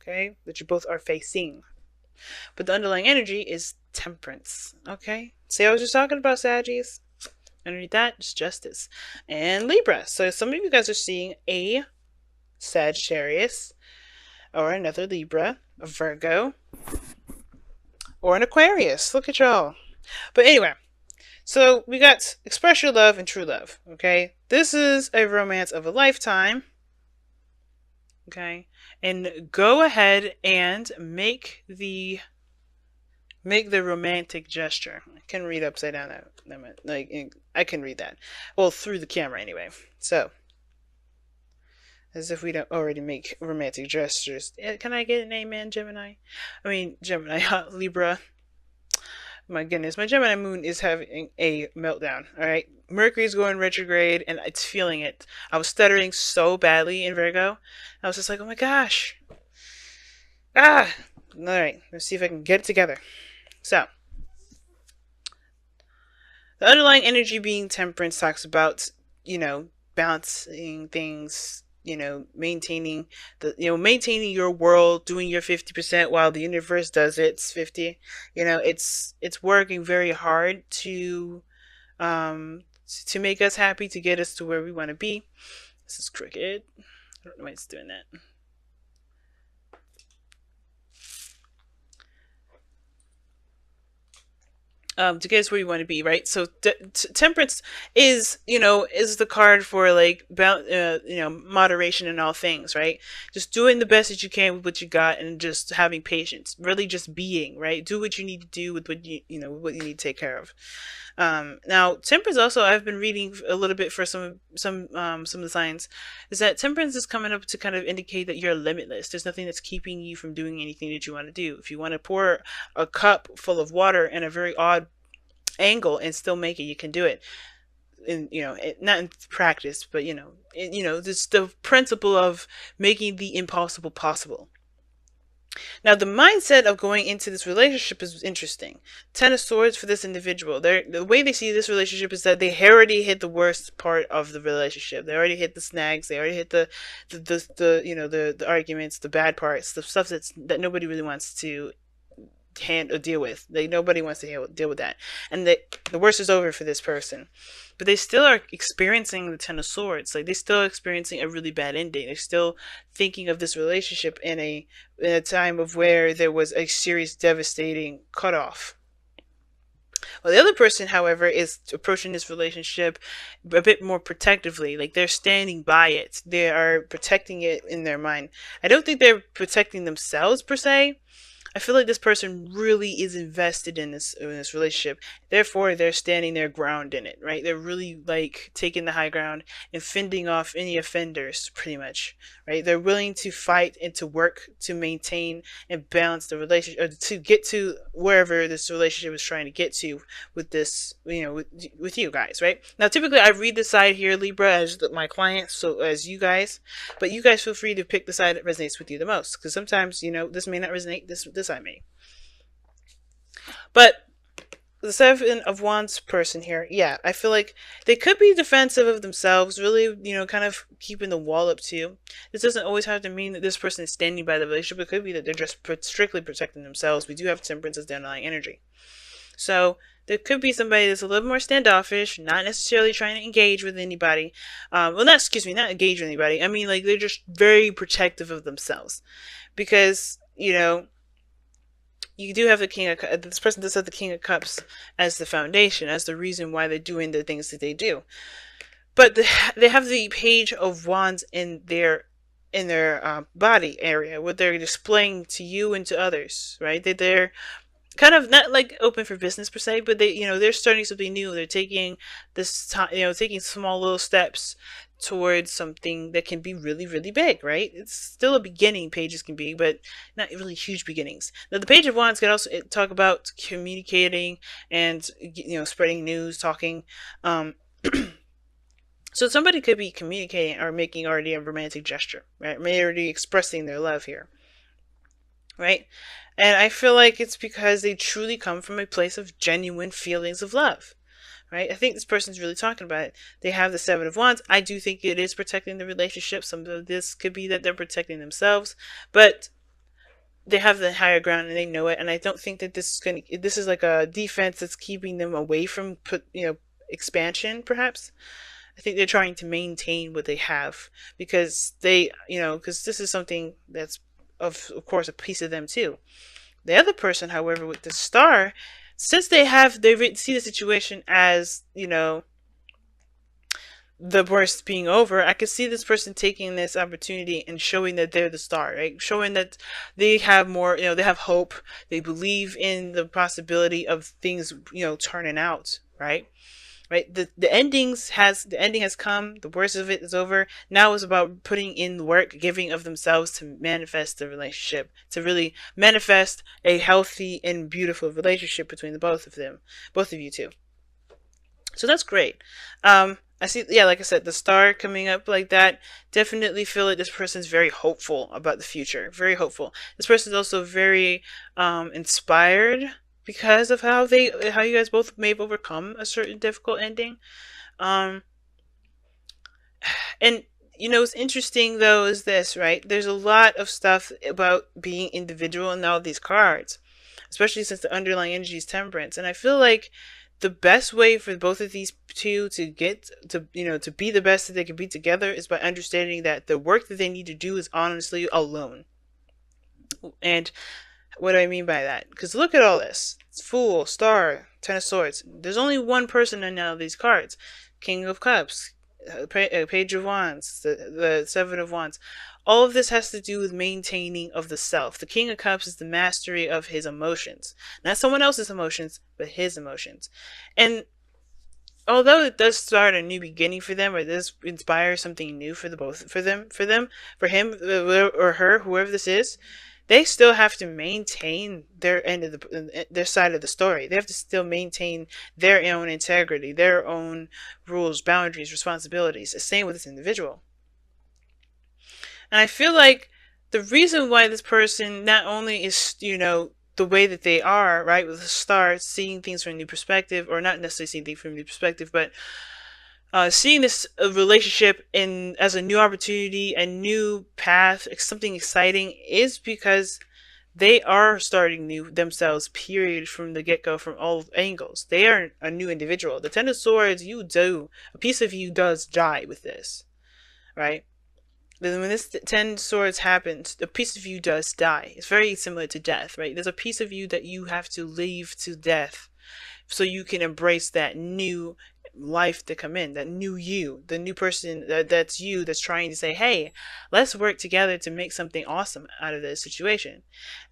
okay, that you both are facing. But the underlying energy is temperance, okay? See, I was just talking about Saggies. Underneath that is justice. And Libra. So some of you guys are seeing a Sagittarius, or another Libra, a Virgo, or an Aquarius. Look at y'all. But anyway, so we got express your love and true love, okay? This is a romance of a lifetime, okay? And go ahead and make the romantic gesture. I can read upside down. Like, I can read that. Well, through the camera anyway. So, as if we don't already make romantic gestures. Can I get an amen, Gemini? I mean, Gemini, Libra. My goodness, my Gemini moon is having a meltdown. All right, Mercury's going retrograde, and it's feeling it. I was stuttering so badly in Virgo. I was just like, oh my gosh. All right, let's see if I can get it together. So, the underlying energy being temperance talks about, balancing things, maintaining maintaining your world, doing your 50% while the universe does its 50. It's working very hard to make us happy, to get us to where we want to be. This is crooked. I don't know why it's doing that. To get us where you want to be, right? So temperance is the card for like moderation in all things, right? Just doing the best that you can with what you got, and just having patience, really just being, right? Do what you need to do with what what you need to take care of. Now temperance also, I've been reading a little bit for some of the signs, is that temperance is coming up to kind of indicate that you're limitless. There's nothing that's keeping you from doing anything that you want to do. If you want to pour a cup full of water in a very odd angle and still make it, you can do it. Not in practice, but this the principle of making the impossible possible. Now, the mindset of going into this relationship is interesting. Ten of Swords for this individual. The way they see this relationship is that they already hit the worst part of the relationship. They already hit the snags. They already hit the arguments, the bad parts, the stuff that nobody really wants to deal with. Nobody wants to deal with that, and the worst is over for this person. But they still are experiencing the Ten of Swords. Like, they're still experiencing a really bad ending. They're still thinking of this relationship in a time of where there was a serious, devastating cutoff. Well, the other person, however, is approaching this relationship a bit more protectively. Like, they're standing by it. They are protecting it in their mind. I don't think they're protecting themselves per se. I feel like this person really is invested in this relationship. Therefore, they're standing their ground in it, right? They're really like taking the high ground and fending off any offenders, pretty much, right? They're willing to fight and to work to maintain and balance the relationship, or to get to wherever this relationship is trying to get to with this, with you guys, right? Now, typically, I read the side here, Libra, as my client, so as you guys, but you guys feel free to pick the side that resonates with you the most, because sometimes, this may not resonate. This I may. But the Seven of Wands person here, yeah, I feel like they could be defensive of themselves, really, kind of keeping the wall up too. This doesn't always have to mean that this person is standing by the relationship. It could be that they're just strictly protecting themselves. We do have Temperance as the underlying energy. So there could be somebody that's a little more standoffish, not necessarily trying to engage with anybody. Not engage with anybody. I mean, like, they're just very protective of themselves. Because, you do have the King of Cups. This person does have the King of Cups as the foundation, as the reason why they're doing the things that they do. But they have the Page of Wands in their body area, what they're displaying to you and to others, right? They're kind of not like open for business per se, but they're starting something new. They're taking this time, taking small little steps towards something that can be really, really big, right? It's still a beginning, pages can be, but not really huge beginnings. Now, the Page of Wands can also talk about communicating and, spreading news, talking. So somebody could be communicating or making already a romantic gesture, right? Already expressing their love here, right? And I feel like it's because they truly come from a place of genuine feelings of love. Right? I think this person's really talking about it. They have the Seven of Wands. I do think it is protecting the relationship. Some of this could be that they're protecting themselves. But they have the higher ground and they know it. And I don't think that this is like a defense that's keeping them away from expansion, perhaps. I think they're trying to maintain what they have because because this is something that's of course a piece of them too. The other person, however, with the star, since they see the situation as, the worst being over, I could see this person taking this opportunity and showing that they're the star, right? Showing that they have more, they have hope. They believe in the possibility of things, turning out, right? Right. The ending has come. The worst of it is over. Now it's about putting in the work, giving of themselves to manifest the relationship, to really manifest a healthy and beautiful relationship between the both of them, both of you two. So that's great. I see, yeah, like I said, the star coming up like that, definitely feel like this person's very hopeful about the future. Very hopeful. This person's also very inspired because of how you guys both may have overcome a certain difficult ending. Um, and what's interesting though is this, right? There's a lot of stuff about being individual in all these cards, especially since the underlying energy is temperance. And I feel like the best way for both of these two to get to be the best that they can be together is by understanding that the work that they need to do is honestly alone. And what do I mean by that? Because look at all this. It's Fool, Star, Ten of Swords. There's only one person in all these cards. King of Cups, Page of Wands, the Seven of Wands. All of this has to do with maintaining of the self. The King of Cups is the mastery of his emotions. Not someone else's emotions, but his emotions. And although it does start a new beginning for them, or does inspire something new for for him or her, whoever this is, they still have to maintain their end of their side of the story. They have to still maintain their own integrity, their own rules, boundaries, responsibilities. The same with this individual. And I feel like the reason why this person not only is, the way that they are, right, with the stars, seeing things from a new perspective, or not necessarily seeing things from a new perspective, but seeing this relationship as a new opportunity, a new path, something exciting, is because they are starting new themselves, period, from the get-go, from all angles. They are a new individual. The Ten of Swords, a piece of you does die with this, right? When this Ten Swords happens, a piece of you does die. It's very similar to death, right? There's a piece of you that you have to leave to death so you can embrace that new life to come in, that new you, the new person that's you, that's trying to say, hey, let's work together to make something awesome out of this situation.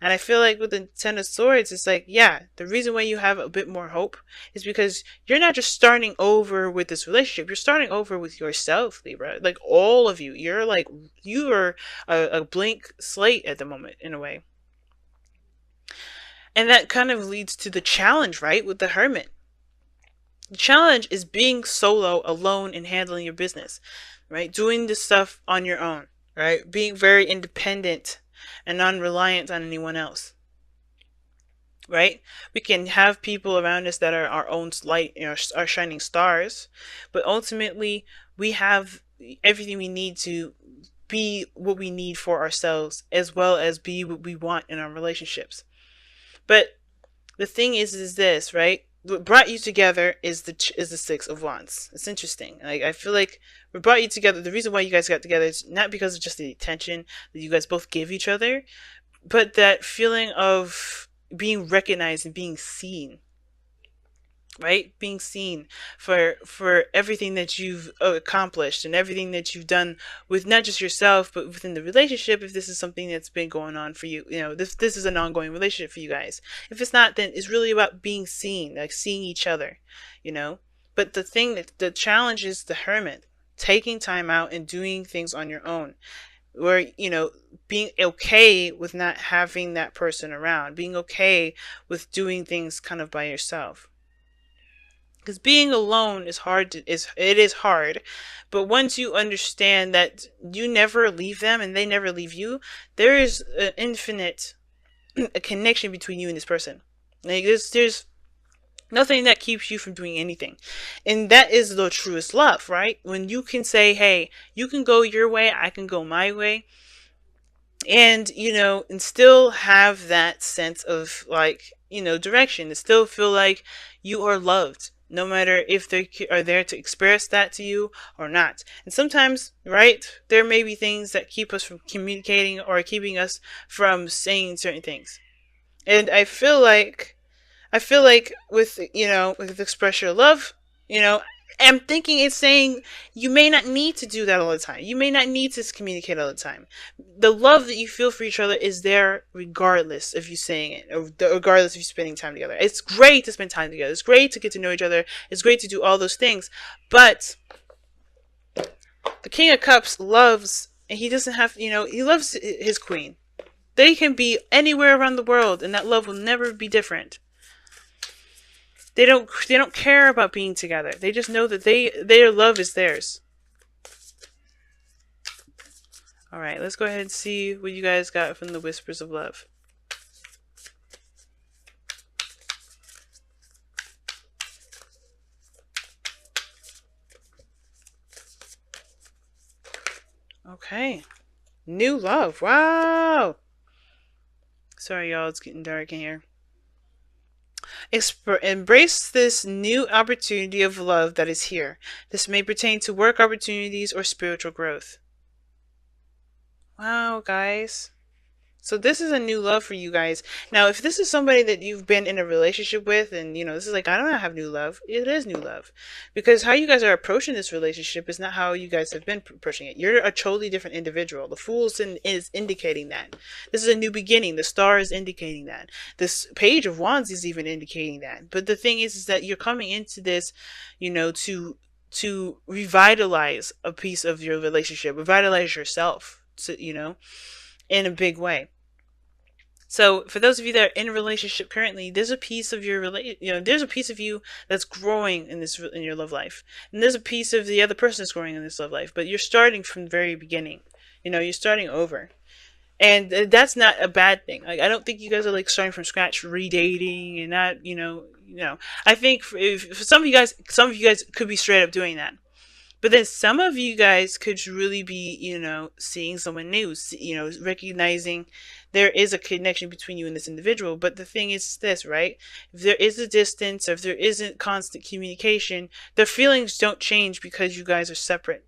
And I feel like with the Ten of Swords, it's like, yeah, the reason why you have a bit more hope is because you're not just starting over with this relationship, you're starting over with yourself, Libra. Like all of you, you are a blank slate at the moment, in a way. And that kind of leads to the challenge, right, with the Hermit. The challenge is being solo, alone, and handling your business, right? Doing this stuff on your own, right? Being very independent and non-reliant on anyone else, right? We can have people around us that are our own light, our shining stars, but ultimately we have everything we need to be what we need for ourselves, as well as be what we want in our relationships. But the thing is this, right? What brought you together is the Six of Wands. It's interesting. Like, I feel like what brought you together, the reason why you guys got together is not because of just the attention that you guys both give each other, but that feeling of being recognized and being seen. Right? Being seen for everything that you've accomplished and everything that you've done with not just yourself, but within the relationship. If this is something that's been going on for you, this is an ongoing relationship for you guys. If it's not, then it's really about being seen, like seeing each other, But the challenge is the Hermit, taking time out and doing things on your own. Where, being okay with not having that person around, being okay with doing things kind of by yourself. Because being alone is hard. It is hard, but once you understand that you never leave them and they never leave you, there is an infinite a connection between you and this person. Like there's nothing that keeps you from doing anything, and that is the truest love, right? When you can say, "Hey, you can go your way, I can go my way." and and still have that sense of like direction, to still feel like you are loved, no matter if they are there to express that to you or not. And sometimes, right, there may be things that keep us from communicating or keeping us from saying certain things. And I feel like with with express your love, you know, I'm thinking it's saying you may not need to do that all the time. You may not need to communicate all the time. The love that you feel for each other is there regardless of you saying it, or regardless of you spending time together. It's great to spend time together. It's great to get to know each other. It's great to do all those things. But the King of Cups loves, and he doesn't have, he loves his queen. They can be anywhere around the world, and that love will never be different. They don't care about being together. They just know that their love is theirs. All right, let's go ahead and see what you guys got from the Whispers of Love. Okay. New love. Wow. Sorry, y'all. It's getting dark in here. Embrace this new opportunity of love that is here. This may pertain to work opportunities or spiritual growth. Wow, guys. So this is a new love for you guys. Now, if this is somebody that you've been in a relationship with, and this is like, I don't have new love. It is new love, because how you guys are approaching this relationship is not how you guys have been approaching it. You're a totally different individual. The Fool's is indicating that this is a new beginning. The Star is indicating that. This Page of Wands is even indicating that. But the thing is that you're coming into this, to revitalize a piece of your relationship, revitalize yourself, in a big way. So for those of you that are in a relationship currently, there's a piece of there's a piece of you that's growing in your love life, and there's a piece of the other person that's growing in this love life. But you're starting from the very beginning. You're starting over, and that's not a bad thing. Like, I don't think you guys are like starting from scratch, redating, and not I think for some of you guys could be straight up doing that. But then some of you guys could really be, seeing someone new, recognizing there is a connection between you and this individual. But the thing is this, right? If there is a distance, or if there isn't constant communication, the feelings don't change because you guys are separate.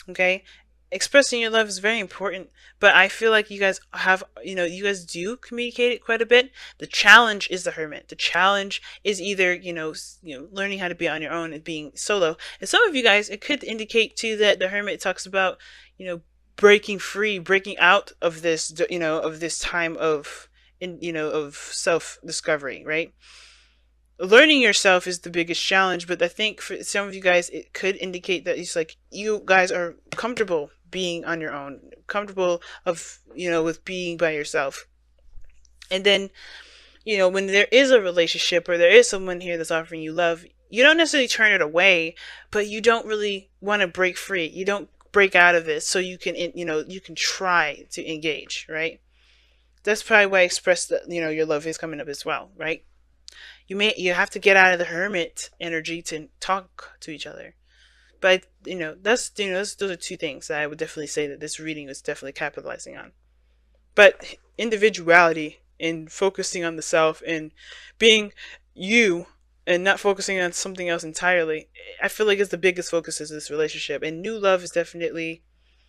Okay? Expressing your love is very important, but I feel like you guys have, you guys do communicate it quite a bit. The challenge is the Hermit. The challenge is either, learning how to be on your own and being solo. And some of you guys, it could indicate too that the Hermit talks about, breaking free, breaking out of this, of this time of, of self-discovery, right? Learning yourself is the biggest challenge, but I think for some of you guys, it could indicate that it's like you guys are comfortable being on your own, comfortable with being by yourself. And then, when there is a relationship or there is someone here that's offering you love, you don't necessarily turn it away, but you don't really want to break free. You don't break out of it so you can, you can try to engage, right? That's probably why I expressed that, your love is coming up as well, right? You have to get out of the Hermit energy to talk to each other. But those are two things that I would definitely say that this reading is definitely capitalizing on. But individuality and focusing on the self and being you and not focusing on something else entirely, I feel like is the biggest focus of this relationship. And new love is definitely